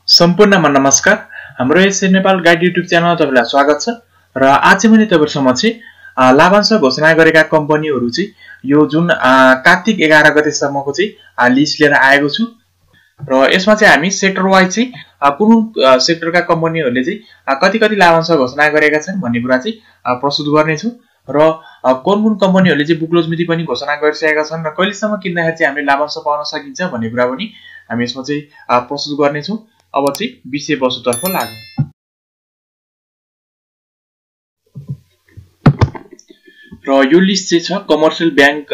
सम्पूर्णमा नमस्कार। हाम्रो एसए नेपाल गाइड युट्युब च्यानलमा तपाईलाई स्वागत छ र आज चाहिँ मैले तपाईहरुसम्म चाहिँ लाभांश घोषणा गरेका कम्पनीहरु चाहिँ यो जुन कार्तिक 11 गतेसम्मको चाहिँ लिस्ट लिएर आएको छु र यसमा चाहिँ हामी सेक्टर वाइज चाहिँ कुन सेक्टरका कम्पनीहरुले चाहिँ कति लाभांश घोषणा गरेका छन् भन्ने कुरा चाहिँ प्रस्तुत गर्ने छु र कुन कम्पनीहरुले चाहिँ बुक क्लोज मिति पनि घोषणा गरिसकेका छन् र कहिलेसम्म किन्दाखेरि चाहिँ हामीले लाभांश पाउन सकिन्छ भन्ने कुरा पनि हामी यसमा चाहिँ प्रस्तुत गर्ने छौं। अब चाहिँ विषयवस्तुतर्फ लागौं र यो लिस्ट चाहिँ छ कमर्सियल बैंक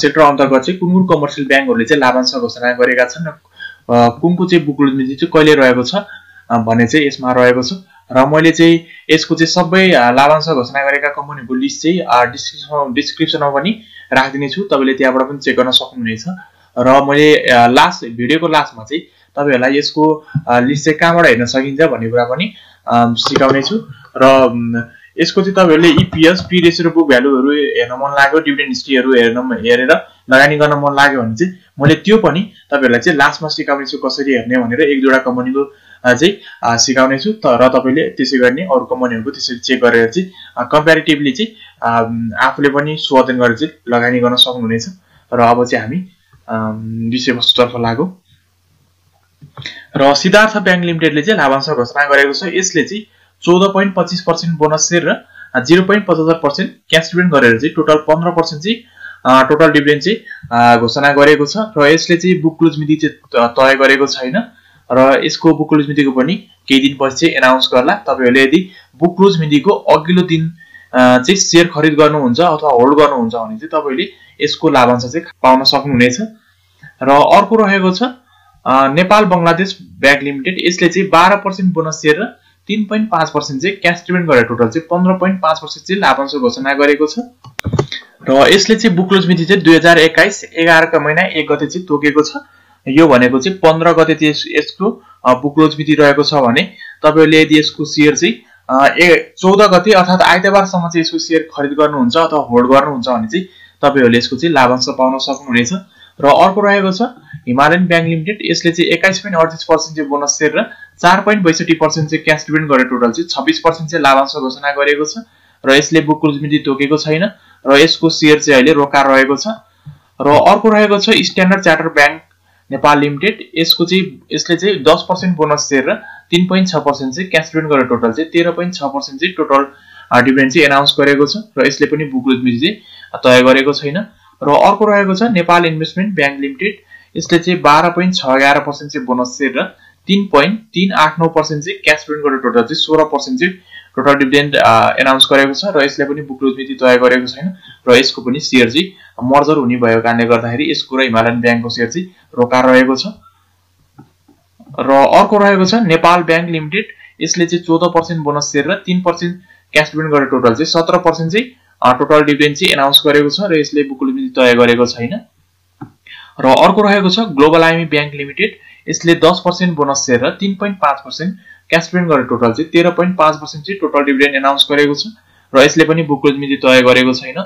सेक्टर अन्तर्गत चाहिँ कुन कमर्सियल बैंकहरुले चाहिँ लाभांश घोषणा गरेका छन् र कुनको चाहिँ बुक क्लोज मिति चाहिँ कहिले रहेको छ भन्ने चाहिँ यसमा रहेको छ र मैले चाहिँ यसको चाहिँ सबै लाभांश घोषणा गरेका कम्पनीको लिस्ट चाहिँ डिस्क्रिप्सनमा पनि राख्दिने छु। तपाईले त्यहाँबाट पनि चेक गर्न सक्नुहुनेछ र मैले लास्ट भिडियोको लास्टमा चाहिँ तपाईहरुलाई यसको लिस्ट चाहिँ कहाँबाट हेर्न सकिन्छ भन्ने कुरा पनि सिकाउने छु र यसको चाहिँ तपाईहरुले ईपीएस, पी रेशियो र बुक भ्यालुहरु हेर्न मन लाग्यो, डिभिडेन्ड हिस्ट्रीहरु हेरेर लगानी गर्न मन लाग्यो भने चाहिँ मैले त्यो पनि तपाईहरुलाई चाहिँ लास्टमा सिकाउने छु कसरी हेर्ने भनेर एक दुईटा कम्पनीको चाहिँ सिकाउने छु र तपाईले त्यसै गर्ने अरु कम्पनीहरुको त्यसरी चेक गरेर चाहिँ कम्प्यारेटिभली चाहिँ आफूले पनि शोधन गरेर चाहिँ लगानी गर्न सक्नुहुनेछ र अब चाहिँ हामी विषयवस्तुतर्फ लागौं र सिद्धार्थ बैंक लिमिटेडले चाहिँ लाभांश घोषणा गरेको छ। यसले चाहिँ 14.25% बोनस शेयर र 0.75% क्याश डिभिडेन्ड गरेर चाहिँ टोटल 15% चाहिँ टोटल डिभिडेन्ड चाहिँ घोषणा गरेको छ र यसले चाहिँ बुक क्लोज मिति चाहिँ तय गरेको छैन र यसको बुक क्लोज मितिको पनि केही दिनपछि चाहिँ एनाउन्स गर्ला। तपाईहरुले यदि बुक क्लोज मितिको अघिल्लो दिन चाहिँ शेयर खरिद गर्नुहुन्छ अथवा होल्ड गर्नुहुन्छ भने चाहिँ तपाईले यसको लाभांश चाहिँ पाउन सक्नुहुनेछ। र अर्को रहेको छ नेपाल बंगलादेश बैंक लिमिटेड। यसले चाहिँ 12% बोनस शेयर र 3.5% चाहिँ क्याश डिभिडेन्ड गरेर टोटल चाहिँ 15.5% चाहिँ लाभांश घोषणा गरेको छ र यसले चाहिँ बुक क्लोज मिति चाहिँ 2021 11 का महिना 1 गते चाहिँ तोकेको छ। यो भनेको चाहिँ 15 गते चाहिँ यसको बुक क्लोज मिति रहेको छ भने तपाईहरुले यदि यसको शेयर चाहिँ 14 गते अर्थात आइतबारसम्म चाहिँ यसको शेयर खरिद गर्नुहुन्छ अथवा होल्ड गर्नुहुन्छ भने चाहिँ तपाईहरुले यसको चाहिँ लाभांश पाउन सक्नुहुनेछ। र अर्को रहेको छ हिमालयन बैंक लिमिटेड। यसले चाहिँ 21.38% चाहिँ बोनस शेयर र 4.62% चाहिँ क्याश डिभिडेन्ड गरेर टोटल चाहिँ 26% चाहिँ लाभांश घोषणा गरेको छ र यसले बुक क्लोज मिति तोकेको छैन र यसको शेयर चाहिँ अहिले रोका रहेको छ। र अर्को रहेको छ standard charter bank Nepal limited. यसले चाहिँ 10% बोनस शेयर र 3.6% चाहिँ क्याश डिभिडेन्ड गरेर टोटल चाहिँ 13.6% चाहिँ टोटल डिभिडेन्ड चाहिँ एनाउन्स गरेको छ र यसले पनि बुक क्लोज मिति चाहिँ तय गरेको छैन। र अर्को रहेको छ नेपाल इन्भेस्टमेन्ट बैंक लिमिटेड। यसले चाहिँ 12.611% चाहिँ बोनस शेयर र 3.389% चाहिँ क्याश डिभिडेन्ड गरेर टोटल चाहिँ 16% चाहिँ टोटल डिभिडेन्ड एनाउन्स गरेको छ र यसले पनि बुक क्लोज मिति तय गरेको छैन र यसको पनि शेयर चाहिँ मर्जर हुने भएको कारणले गर्दाखेरि यसको र हिमालयन बैंकको शेयर चाहिँ रोका रहेको छ। र अर्को रहेको छ नेपाल बैंक लिमिटेड। यसले चाहिँ 14% बोनस शेयर र 3% क्याश डिभिडेन्ड गरेर टोटल चाहिँ 17% चाहिँ टोटल डिभिडेन्ड चाहिँ एनाउन्स गरेको छ र यसले बुक क्लोज मिति तय गरेको छैन। र अर्को रहेको छ ग्लोबल आइएमई बैंक लिमिटेड। यसले 10% बोनस शेयर र 3.5% क्याश डिभिडेन्ड गरेर टोटल चाहिँ 13.5% चाहिँ टोटल डिभिडेन्ड एनाउन्स गरेको छ र यसले पनि बुक क्लोज मिति तय गरेको छैन।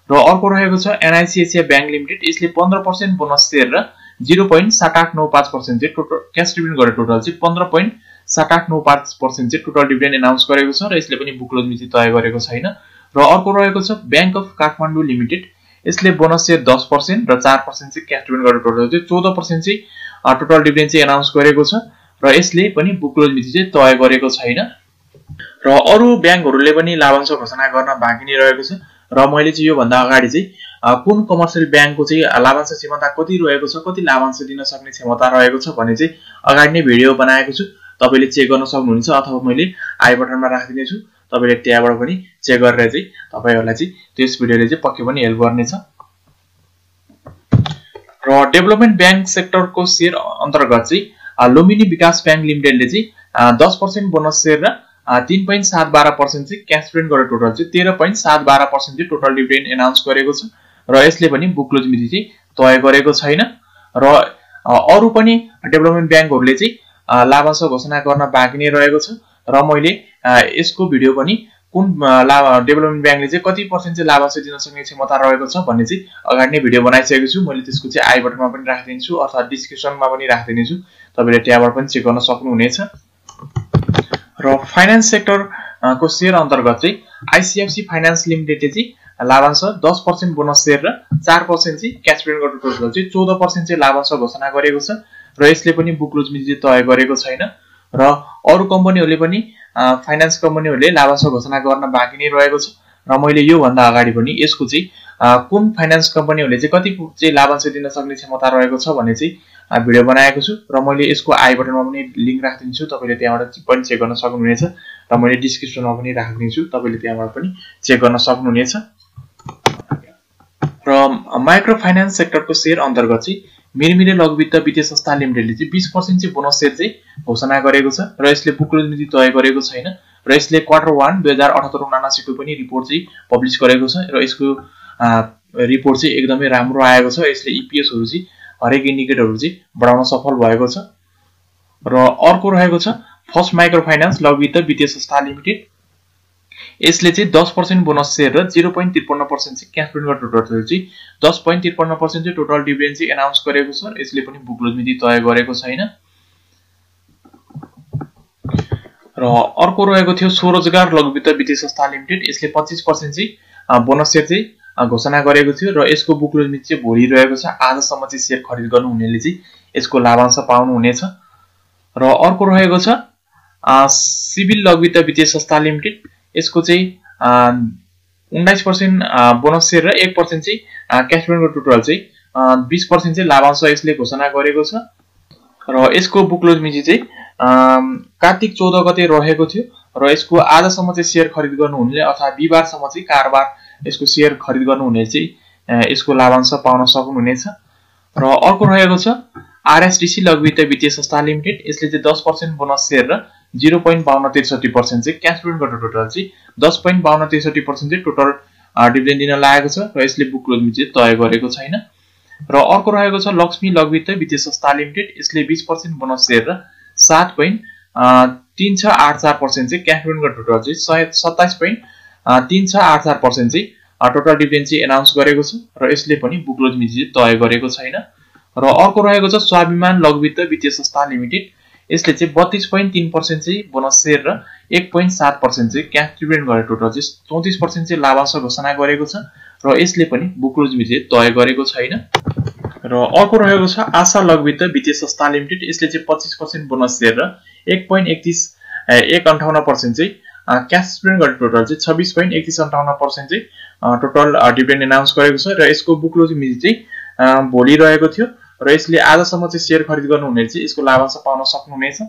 र अर्को रहेको छ एनआईसीआईसीआई बैंक लिमिटेड। यसले 15% बोनस शेयर र 0.7895% चाहिँ टोटल क्याश डिभिडेन्ड गरेर टोटल चाहिँ 15.7895% चाहिँ टोटल डिभिडेन्ड एनाउन्स गरेको छ र यसले पनि बुक क्लोज मिति तय गरेको छैन। र अर्को रहेको छ बैंक अफ काठमाडौँ लिमिटेड। यसले बोनस शेयर 10% र 4% चाहिँ क्याश डिभिडेन्ड गरेर टोटल चाहिँ 14% चाहिँ टोटल डिभिडेन्ड चाहिँ एनाउन्स गरेको छ र यसले पनि बुक क्लोज मिति चाहिँ तय गरेको छैन। र अरु बैंकहरुले पनि लाभांश घोषणा गर्न बाँकी नै रहेको छ र मैले चाहिँ यो भन्दा अगाडि चाहिँ कुन कमर्सियल बैंकको चाहिँ लाभांश क्षमता कति रहेको छ, कति लाभांश दिन सक्ने क्षमता रहेको छ भन्ने चाहिँ अगाडि नै भिडियो बनाएको छु। तपाईले चेक गर्न सक्नुहुन्छ अथवा मैले आई बटनमा राखिदिने छु। तपाईले त्यहाँबाट पनि चेक गरेर चाहिँ तपाईहरुलाई चाहिँ त्यस भिडियोले चाहिँ पक्कै पनि हेल्प गर्नेछ। र डेभलपमेन्ट बैंक सेक्टरको शेयर अन्तर्गत चाहिँ लुम्बिनी विकास बैंक लिमिटेडले चाहिँ 10% बोनस शेयर र 3.712% चाहिँ क्याश डिभिडेन्ड गरेर टोटल चाहिँ 13.712% चाहिँ टोटल डिभिडेन्ड एनाउन्स गरेको छ र यसले पनि बुक क्लोज मिति चाहिँ तय गरेको छैन। र अरु पनि डेभलपमेन्ट बैंकहरुले चाहिँ लाभांश घोषणा गर्न बाँकी नै रहेको छ र मैले यसको भिडियो पनि कुन डेभलपमेन्ट बैंकले चाहिँ कति पर्सेन्ट चाहिँ लाभांश दिन सक्ने क्षमता रहेको छ भन्ने चाहिँ अगाडि नै भिडियो बनाइसकेको छु। मैले त्यसको चाहिँ आई बटनमा पनि राखिदिन्छु अथवा डिस्क्रिप्सनमा पनि राखिदिन्छु। तपाईले त्यहाँबाट पनि चेक गर्न सक्नुहुनेछ। र फाइनान्स सेक्टर को शेयर अन्तर्गत चाहिँ आईसीएफसी फाइनान्स लिमिटेडले चाहिँ लाभांश 10% बोनस शेयर र 4% चाहिँ क्याश डिभिडेन्ड गरेर टोटल चाहिँ 14% चाहिँ लाभांश घोषणा गरेको छ र यसले पनि बुक क्लोज मिति तय गरेको छैन र अरु कम्पनीहरुले पनि फाइनान्स कम्पनीहरुले लाभांश घोषणा गर्न बाँकी नै रहेको छ र मैले यो भन्दा अगाडि पनि यसको चाहिँ कुन फाइनान्स कम्पनीहरुले चाहिँ कति चाहिँ लाभांश दिन सक्ने क्षमता रहेको छ भन्ने चाहिँ भिडियो बनाएको छु र मैले यसको आई बटनमा पनि लिंक राख्दिन्छु, तपाईले त्यहाँबाट पनि चेक गर्न सक्नुहुनेछ र मैले डिस्क्रिप्सनमा पनि राख्दिन्छु, तपाईले त्यहाँबाट पनि चेक गर्न सक्नुहुनेछ। र माइक्रो फाइनान्स सेक्टरको शेयर अन्तर्गत चाहिँ मिरमिरे लघुवित्त वित्तीय संस्था लिमिटेडले चाहिँ 20% चाहिँ बोनस शेयर चाहिँ घोषणा गरेको छ र यसले बुक क्लोज मिति तय गरेको छैन र यसले क्वार्टर 1 2078-79 को पनि रिपोर्ट चाहिँ पब्लिश गरेको छ र यसको रिपोर्ट चाहिँ एकदमै राम्रो आएको छ। यसले ईपीएस हरु चाहिँ हरेक इन्डिकेटरहरु चाहिँ बढाउन सफल भएको छ। र अर्को रहेको छ फर्स्ट माइक्रो फाइनान्स लघुवित्त वित्तीय संस्था लिमिटेड, यसले चाहिँ 10% बोनस शेयर र 0.53% चाहिँ क्याश डिभिडेन्ड गरेर टोटल चाहिँ 10.53% चाहिँ टोटल डिभिडेन्ड चाहिँ अनाउन्स गरेको छ र यसले पनि बुक क्लोज मिति तय गरेको छैन। र अर्को रहेको थियो स्वरोजगार लघुवित्त वित्तीय संस्था लिमिटेड, यसले 25% चाहिँ बोनस शेयर चाहिँ घोषणा गरेको थियो र यसको बुक क्लोज मिति चाहिँ भोलि रहेको छ। आजसम्म चाहिँ शेयर खरिद गर्नुहुनेले चाहिँ यसको लाभांश पाउनु हुनेछ। र अर्को रहेको छ सिभिल लघुवित्त वित्तीय संस्था लिमिटेड, यसको चाहिँ 19% बोनस शेयर र 1% चाहिँ क्याश डिभिडेन्ड टोटल चाहिँ 20% चाहिँ लाभांश यसले घोषणा गरेको छ र यसको बुक क्लोज मिति चाहिँ कार्तिक 14 गते रहेको थियो र यसको आजसम्म चाहिँ शेयर खरिद गर्नुहुनेले अथवा बिहीबारसम्म चाहिँ कारबार यसको शेयर खरिद गर्नुहुने चाहिँ यसको लाभांश पाउन सक्नुहुनेछ। र अर्को रहेको छ आरएसडीसी लघुवित्त वित्तीय संस्था लिमिटेड, यसले चाहिँ 10% बोनस शेयर र 0.5263% चाहिँ क्याश डिभिडेन्ड गरेर टोटल चाहिँ 10.5263% चाहिँ टोटल डिभिडेन्ड दिन लागेको छ र यसले बुक क्लोज मिति तय गरेको छैन। र अर्को रहेको छ लक्ष्मी लघुवित्त वित्तीय संस्था लिमिटेड, यसले 20% बोनस शेयर र 7.3684% चाहिँ क्याश डिभिडेन्ड गरेर टोटल चाहिँ 27.3684% चाहिँ टोटल डिभिडेन्ड चाहिँ अनाउन्स गरेको छ र यसले पनि बुक क्लोज मिति तय गरेको छैन। र अर्को रहेको छ स्वाभिमान लघुवित्त वित्तीय संस्था लिमिटेड, यसले चाहिँ 32.3% चाहिँ बोनस शेयर र 1.7% चाहिँ क्याश डिभिडेन्ड गरेर टोटल चाहिँ 34% चाहिँ लाभांश घोषणा गरेको छ र यसले पनि बुक क्लोज मिति तय गरेको छैन। र अर्को रहेको छ आशा लघुवित्त वित्तीय संस्था लिमिटेड, यसले चाहिँ 25% बोनस शेयर र 1.51% चाहिँ क्याश डिभिडेन्ड गरेर टोटल चाहिँ 26.3158% चाहिँ टोटल डिभिडेन्ड अनाउन्स गरेको छ र यसको बुक क्लोज मिति चाहिँ भोलि रहेको थियो र यसले आजसम्म चाहिँ शेयर खरिद गर्नुहुने चाहिँ यसको लाभांश पाउन सक्नुहुनेछ।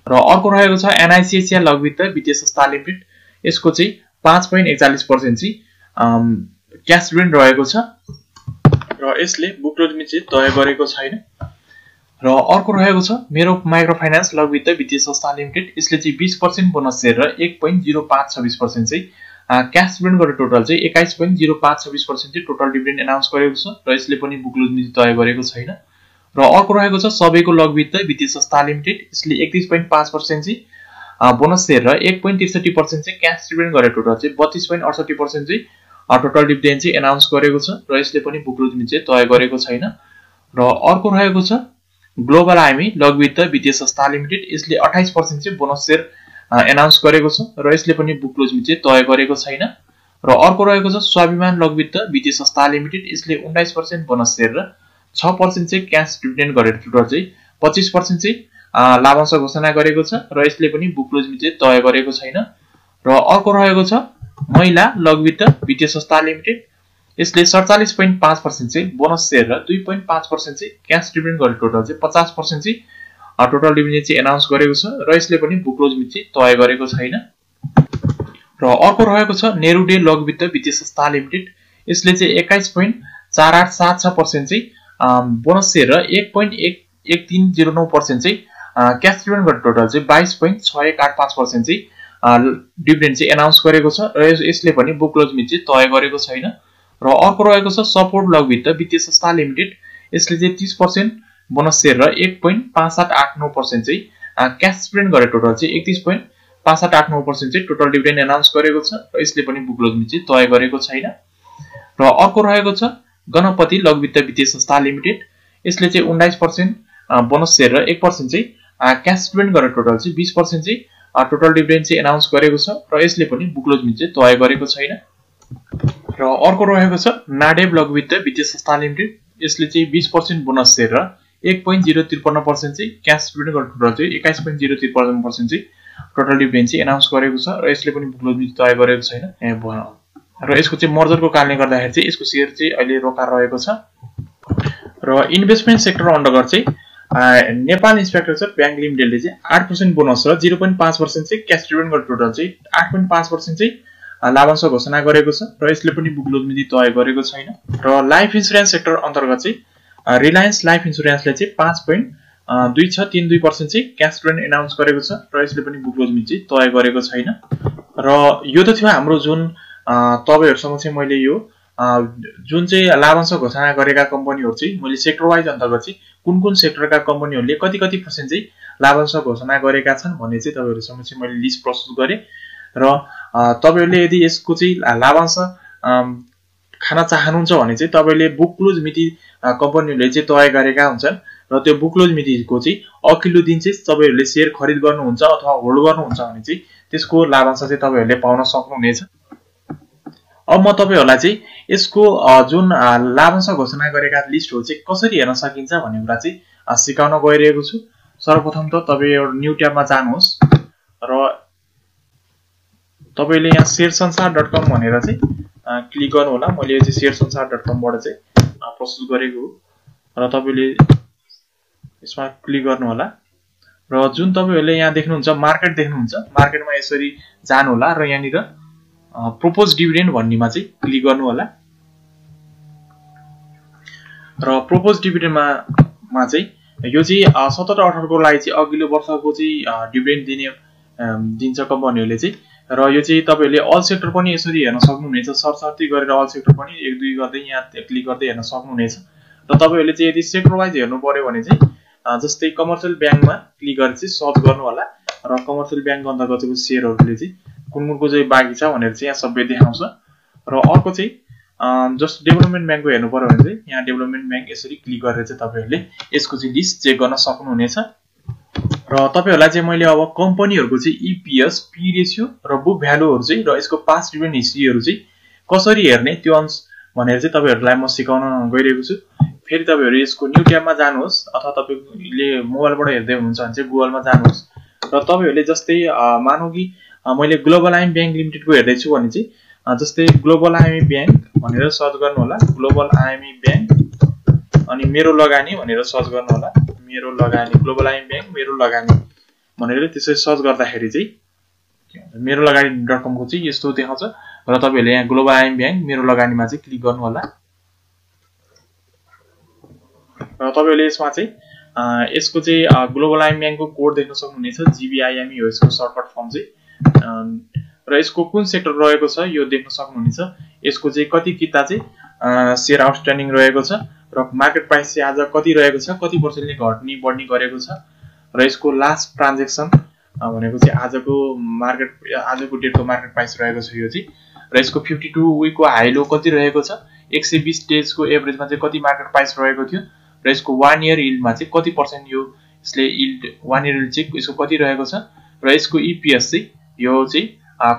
र अर्को रहेको छ एनआईसीएससी लघुवित्त वित्तीय संस्था लिमिटेड, यसको चाहिँ 5.41% चाहिँ क्याश डिभिडेन्ड रहेको छ र यसले बुक क्लोज मिति तय गरेको छैन। र अर्को रहेको छ मेरो माइक्रो फाइनान्स लघुवित्त वित्तीय संस्था लिमिटेड, यसले चाहिँ 20% बोनस शेयर र 1.0526% चाहिँ क्याश डिभिडेन्ड गरेर टोटल चाहिँ 21.0526% चाहिँ टोटल डिभिडेन्ड अनाउन्स गरेको छ र यसले पनि बुक क्लोज मिति तय गरेको छैन। र अर्को रहेको छ सबैको लघुवित्त वित्तीय संस्था लिमिटेड, यसले 31.5% चाहिँ बोनस शेयर र 1.63% चाहिँ क्याश डिभिडेन्ड गरेर टोटल चाहिँ 32.68% चाहिँ टोटल डिभिडेन्ड चाहिँ अनाउन्स गरेको छ र यसले पनि बुक क्लोज मिति तय गरेको छैन। र अर्को रहेको छ ग्लोबल आइमी लघुवित्त वित्तीय संस्था लिमिटेड, यसले 28% चाहिँ बोनस शेयर अनाउन्स गरेको छ र यसले पनि बुक क्लोज मिति तय गरेको छैन। र अर्को रहेको छ स्वाभिमान लघुवित्त वित्तीय संस्था लिमिटेड, यसले 19% बोनस शेयर र 6% चाहिँ क्याश डिभिडेन्ड गरेर टोटल चाहिँ 25% चाहिँ लाभांश घोषणा गरेको छ र यसले पनि बुक क्लोज मिति तय गरेको छैन। र अर्को रहेको छ महिला लघुवित्त वित्तीय संस्था लिमिटेड, यसले 47.5% चाहिँ बोनस शेयर र 2.5% चाहिँ क्याश डिभिडेन्ड गरेर टोटल चाहिँ 50% चाहिँ टोटल डिभिडेन्ड चाहिँ अनाउन्स गरेको छ र यसले पनि बुक क्लोज मिति तय गरेको छैन। र अर्को रहेको छ नेरुडे लघुवित्त वित्तीय संस्था लिमिटेड, यसले चाहिँ 21.4876% चाहिँ बोनस शेयर र 1.1309% चाहिँ क्याश डिभिडेन्ड गरेर टोटल चाहिँ 22.6185% चाहिँ डिभिडेन्ड चाहिँ अनाउन्स गरेको छ र यसले पनि बुक क्लोज मिति तय गरेको छैन। र अर्को रहेको छ सपोर्ट लघुवित्त वित्तीय संस्था लिमिटेड, यसले चाहिँ 30% बोनस शेयर र 1.5789% चाहिँ क्याश डिभिडेन्ड गरेर टोटल चाहिँ 31.5789% चाहिँ टोटल डिभिडेन्ड अनाउन्स गरेको छ र यसले पनि बुक क्लोज मिति तय गरेको छैन। र अर्को रहेको छ गणपति लघुवित्त वित्तीय संस्था लिमिटेड, यसले चाहिँ 19% बोनस सेयर र 1% चाहिँ क्याश डिभिडेन्ड गरेर टोटल चाहिँ 20% चाहिँ टोटल डिभिडेन्ड चाहिँ एनाउन्स गरेको छ र यसले पनि बुक क्लोज मिति चाहिँ तय गरेको छैन। र अर्को रहेको छ नाडेब लघुवित्त वित्तीय संस्था लिमिटेड, यसले चाहिँ 20% बोनस सेयर र 1.053% चाहिँ क्याश डिभिडेन्ड गरेर टोटल चाहिँ 21.053% चाहिँ टोटल डिभिडेन्ड चाहिँ एनाउन्स गरेको छ र यसले पनि बुक क्लोज मिति तय गरेको छैन। र यसको चाहिँ मर्जरको कारणले गर्दाखेरि चाहिँ यसको सेयर चाहिँ अहिले रोका रहेको छ। र इन्भेस्टमेन्ट सेक्टर अन्तर्गत चाहिँ नेपाल इन्फ्रास्ट्रक्चर ब्याङ्क लिमिटेडले चाहिँ 8% बोनस र 0.5% चाहिँ क्याश डिभिडेन्ड गरेर टोटल चाहिँ 8.5% चाहिँ लाभांश घोषणा गरेको छ र यसले पनि बुक क्लोज मिति तय गरेको छैन। र लाइफ इन्सुरेन्स सेक्टर अन्तर्गत चाहिँ रिलायन्स लाइफ इन्सुरेन्सले चाहिँ 5.2632% चाहिँ क्याश डिभिडेन्ड एनाउन्स गरेको छ र यसले पनि बुक क्लोज मिति तय गरेको छैन। र यो त थियो हाम्रो जुन तपाईहरुसँग चाहिँ मैले यो जुन चाहिँ लाभांश घोषणा गरेका कम्पनीहरु चाहिँ मैले सेक्टर वाइज अन्तर्गत चाहिँ कुन सेक्टरका कम्पनीहरुले कति % चाहिँ लाभांश घोषणा गरेका छन् भन्ने चाहिँ तपाईहरुसँग चाहिँ मैले लिस्ट प्रस्तुत गरे। र तपाईहरुले यदि यसको चाहिँ लाभांश खान चाहनुहुन्छ भने चाहिँ तपाईले बुक क्लोज मिति कम्पनीहरुले चाहिँ तय गरेका हुन्छन् र त्यो बुक क्लोज मितिको चाहिँ अघिल्लो दिन चाहिँ तपाईहरुले शेयर खरिद गर्नुहुन्छ अथवा होल्ड गर्नुहुन्छ भने चाहिँ त्यसको लाभांश चाहिँ तपाईहरुले पाउन सक्नुहुनेछ। अब म तपाईहरुलाई चाहिँ यसको जुन लाभांश घोषणा गरेका लिस्टहरु चाहिँ कसरी हेर्न सकिन्छ भन्ने कुरा चाहिँ सिकाउन गइरहेको छु। सर्वप्रथम त तपाई एउटा न्यू ट्याबमा जानुहोस् र तपाईले यहाँ शेयरसंसार.com भनेर चाहिँ क्लिक गर्नु होला। मैले चाहिँ शेयरसंसार.com बाट चाहिँ प्रस्तुत गरेको हो र तपाईले यसमा क्लिक गर्नु होला र जुन तपाईहरुले यहाँ देख्नुहुन्छ मार्केट देख्नुहुन्छ, मार्केटमा यसरी जानु होला र यहाँ निर प्रोपोज डिभिडेन्ड भन्नेमा चाहिँ क्लिक गर्नु होला र प्रोपोज डिभिडेन्डमा चाहिँ यो चाहिँ 17-18 को लागि चाहिँ अघिल्लो वर्षको चाहिँ डिभिडेन्ड दिन्छ कम्पनीहरुले चाहिँ र यो चाहिँ तपाईहरुले अल सेक्टर पनि यसरी हेर्न सक्नुहुनेछ। सरसर्ती गरेर अल सेक्टर पनि 1-2 गर्दै यहाँ क्लिक गर्दै हेर्न सक्नुहुनेछ। र तपाईहरुले चाहिँ यदि सेक्टर वाइज हेर्नु पर्यो भने चाहिँ जस्तै कमर्सियल ब्याङ्कमा क्लिक गरेर चाहिँ सर्च गर्नु होला र कमर्सियल ब्याङ्क अन्तर्गतको शेयरहरुले चाहिँ कुनको चाहिँ बाँकी छ भनेर चाहिँ यहाँ सबै देखाउँछ। र अर्को चाहिँ जस्ट डेभलपमेन्ट ब्याङ्कको हेर्नु पर्यो भने चाहिँ यहाँ डेभलपमेन्ट ब्याङ्क यसरी क्लिक गरेर चाहिँ तपाईहरुले यसको चाहिँ लिस्ट चेक गर्न सक्नुहुनेछ। र तपाईहरुलाई चाहिँ मैले अब कम्पनीहरुको चाहिँ ईपीएस, पी रेशियो र बुक भ्यालुहरु चाहिँ र यसको पास्ट डिभिडेन्ड हिस्ट्रीहरु चाहिँ कसरी हेर्ने त्यो अंश भनेर चाहिँ तपाईहरुलाई म सिकाउन गइरहेको छु। फेरि तपाईहरु यसको न्यू ट्याबमा जानुहोस् अथवा तपाईले मोबाइलबाट हेर्दै हुनुहुन्छ भने चाहिँ गुगलमा जानुहोस् र तपाईहरुले जस्तै मानौ कि मैले ग्लोबल आइएम ब्याङ्क लिमिटेडको हेर्दै छु भने चाहिँ जस्तै ग्लोबल आइएमई ब्याङ्क भनेर सर्च गर्नु होला। ग्लोबल आइएमई ब्याङ्क अनि मेरो लगानी भनेर सर्च गर्नु होला। मेरो लगानी ग्लोबल आइएम ब्याङ्क मेरो लगानी भनेर त्यसरी सर्च गर्दाखेरि चाहिँ मेरो लगानी.com को चाहिँ यस्तो देखाउँछ र तपाईहरुले यहाँ ग्लोबल आइएम ब्याङ्क मेरो लगानीमा चाहिँ क्लिक गर्नु होला र तपाईहरुले यसमा चाहिँ यसको चाहिँ ग्लोबल आइएम ब्याङ्कको कोड देख्न सक्नुहुनेछ। जीबीआईएमई हो यसको सर्टकट फर्म चाहिँ र यसको कुन सेक्टर रहेको छ यो देख्न सक्नुहुनेछ। यसको चाहिँ कति किता चाहिँ शेयर आउटस्ट्यान्डिङ रहेको छ र मार्केट प्राइस चाहिँ आज कति रहेको छ, कति % घट्ने बढ्ने गरेको छ र यसको लास्ट ट्रान्ज्याक्सन भनेको चाहिँ आजको डेटको मार्केट प्राइस रहेको छ यो चाहिँ र यसको 52 वीकको हाई लो कति रहेको छ, 120 डेजको एभरेजमा चाहिँ कति मार्केट प्राइस रहेको थियो र यसको 1 इयर यील्डमा चाहिँ कति % यो यसले यील्ड 1 इयर यील्ड चाहिँ यसको कति रहेको छ र यसको ईपीएस चाहिँ यो चाहिँ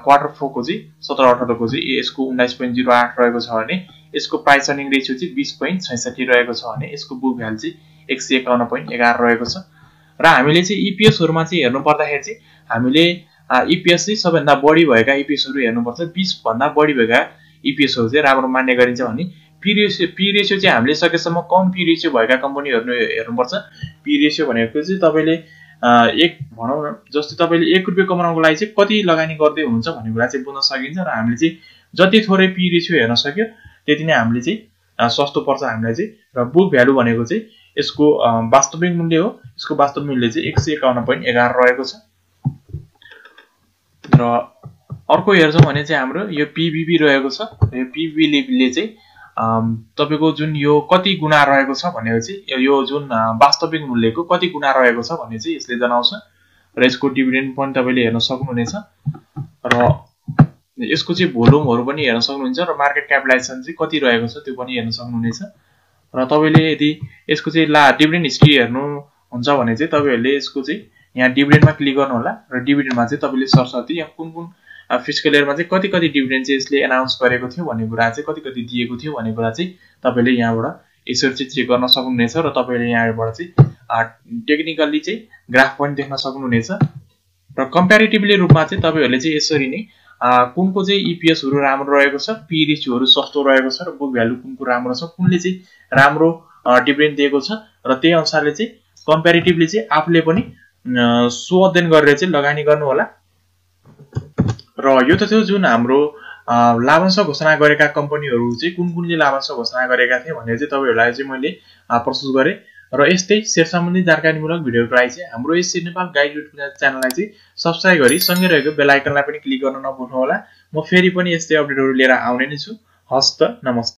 क्वार्टर 4 को चाहिँ 17-18 को चाहिँ यसको 19.08 रहेको छ भने यसको प्राइस अर्निङ रेशियो चाहिँ 20.66 रहेको छ भने यसको बुक भ्यालु चाहिँ 151.11 रहेको छ। र हामीले चाहिँ ईपीएस हरुमा चाहिँ हेर्नु पर्दाखेरि चाहिँ हामीले ईपीएस चाहिँ सबैभन्दा बढी भएका ईपीएस हरु हेर्नुपर्छ। 20 भन्दा बढी भएका ईपीएस हरु चाहिँ राम्रो मान्ने गरिन्छ भने पी रेशियो चाहिँ हामीले सकेसम्म कम पी रेशियो भएका कम्पनीहरु हेर्नुपर्छ। पी रेशियो भनेको चाहिँ तपाईले एक भनौं न जस्तै तपाईले 1 रुपैयाँ कमाउनको लागि चाहिँ कति लगानी गर्दै हुनुहुन्छ भन्ने कुरा चाहिँ बुझ्न सकिन्छ र हामीले चाहिँ जति थोरै पी रेशियो हेर्न सक्यो त्यति नै हामीले चाहिँ सस्तो पर्छ हामीलाई चाहिँ। र बुक भ्यालु भनेको चाहिँ यसको वास्तविक मूल्य हो। यसको वास्तविक मूल्य चाहिँ 151.11 रहेको छ। र अर्को हेर्छौं भने चाहिँ हाम्रो यो पीबीबी रहेको छ। यो पीबीबी ले चाहिँ तपाईको जुन यो कति गुणा रहेको छ भनेको चाहिँ यो जुन वास्तविक मूल्यको कति गुणा रहेको छ भन्ने चाहिँ यसले जनाउँछ र यसको डिभिडेन्ड पनि तपाईले हेर्न सक्नुहुनेछ र यसको चाहिँ भोल्युमहरु पनि हेर्न सक्नुहुन्छ र मार्केट क्यापिटलाइजेसन चाहिँ कति रहेको छ त्यो पनि हेर्न सक्नुहुनेछ। र तपाईले यदि यसको चाहिँ डिभिडेन्ड हिस्ट्री हेर्नु हुन्छ भने चाहिँ तपाईहरुले यसको चाहिँ यहाँ डिभिडेन्डमा क्लिक गर्नु होला र डिभिडेन्डमा चाहिँ तपाईले सरसर्ती यहाँ कुन फिस्कल इयरमा चाहिँ कति कति डिभिडेन्ड चाहिँ यसले एनाउन्स गरेको थियो भन्ने कुरा चाहिँ कति कति दिएको थियो भन्ने कुरा चाहिँ तपाईले यहाँबाट यसरी चाहिँ चेक गर्न सक्नुहुनेछ र तपाईले यहाँबाट चाहिँ टेक्निकली चाहिँ ग्राफ पनि देख्न सक्नुहुनेछ र कम्प्यारेटिभली रूपमा चाहिँ तपाईहरुले चाहिँ यसरी नै कुनको चाहिँ ईपीएस हरु राम्रो रहेको छ, पी रेशियोहरु सस्तो रहेको छ र बुक भ्यालु कुनको राम्रो छ, कुनले चाहिँ राम्रो डिभिडेन्ड दिएको छ र त्यही अनुसारले चाहिँ कम्प्यारेटिभली चाहिँ आफूले पनि सो अध्ययन गरेर चाहिँ लगानी गर्नु होला। र यो त थियो जुन हाम्रो लाभांश घोषणा गरेका कम्पनीहरु चाहिँ कुन कुनले लाभांश घोषणा गरेका थिए भनेर चाहिँ तपाईहरुलाई चाहिँ मैले प्रस्तुत गरे र यस्तै शेयर सम्बन्धी जानकारीमूलक भिडियोको लागि चाहिँ हाम्रो एससी नेपाल गाइड युट्युब च्यानललाई चाहिँ सब्स्क्राइब गरी सँगै रहेको बेल आइकनलाई पनि क्लिक गर्न नभुल्नु होला। म फेरि पनि यस्तै अपडेटहरु लिएर आउने नै छु। हस्त नमस्ते।